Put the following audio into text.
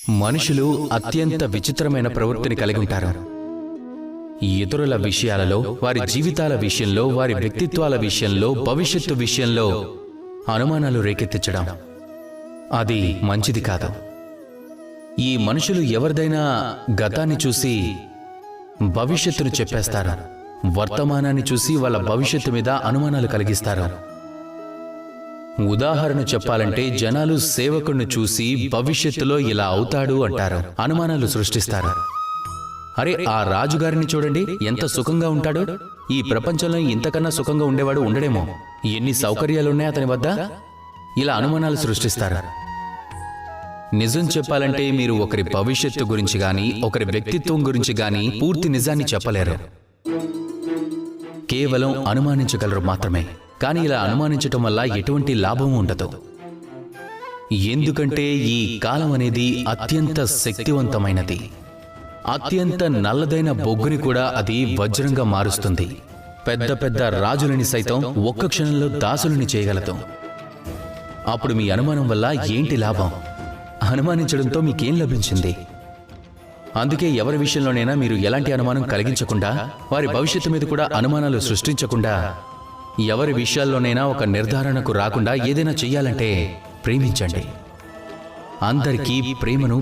మనుషులు అత్యంత విచిత్రమైన ప్రవృత్తిని కలిగి ఉంటారు. ఇతరుల విషయాలలో, వారి జీవితాల విషయంలో, వారి వ్యక్తిత్వాల విషయంలో, భవిష్యత్తు విషయంలో అనుమానాలు రేకెత్తించడం అది మంచిది కాదు. ఈ మనుషులు ఎవరిదైనా గతాన్ని చూసి భవిష్యత్తును చెప్పేస్తారు, వర్తమానాన్ని చూసి వాళ్ళ భవిష్యత్తు మీద అనుమానాలు కలిగిస్తారు. ఉదాహరణ చెప్పాలంటే జనాలు సేవకుడిని చూసి భవిష్యత్తులో ఇలా అవుతాడు అంటారు, అనుమానాలు సృష్టిస్తారు. అరే, ఆ రాజుగారిని చూడండి, ఎంత సుఖంగా ఉంటాడు, ఈ ప్రపంచంలో ఇంతకన్నా సుఖంగా ఉండేవాడు ఉండడేమో, ఎన్ని సౌకర్యాలున్నాయి అతని వద్ద, ఇలా అనుమానాలు సృష్టిస్తారు. నిజం చెప్పాలంటే మీరు ఒకరి భవిష్యత్తు గురించి గాని, ఒకరి వ్యక్తిత్వం గురించి గాని పూర్తి నిజాన్ని చెప్పలేరు, కేవలం అనుమానించగలరు మాత్రమే. కానీ ఇలా అనుమానించటం వల్ల ఎటువంటి లాభం ఉండదు. ఎందుకంటే ఈ కాలం అనేది అత్యంత శక్తివంతమైనది. అత్యంత నల్లదైన బొగ్గుని కూడా అది వజ్రంగా మారుస్తుంది. పెద్ద పెద్ద రాజులని సైతం ఒక్క క్షణంలో దాసులని చేయగలదు. అప్పుడు మీ అనుమానం వల్ల ఏంటి లాభం? అనుమానించడంతో మీకేం లభించింది? అందుకే ఎవరి విషయంలోనైనా మీరు ఎలాంటి అనుమానం కలిగించకుండా, వారి భవిష్యత్తు మీద కూడా అనుమానాలు సృష్టించకుండా, ఎవరి విషయాల్లోనైనా ఒక నిర్ధారణకు రాకుండా ఏదైనా చెయ్యాలంటే ప్రేమించండి. అందరికీ ప్రేమను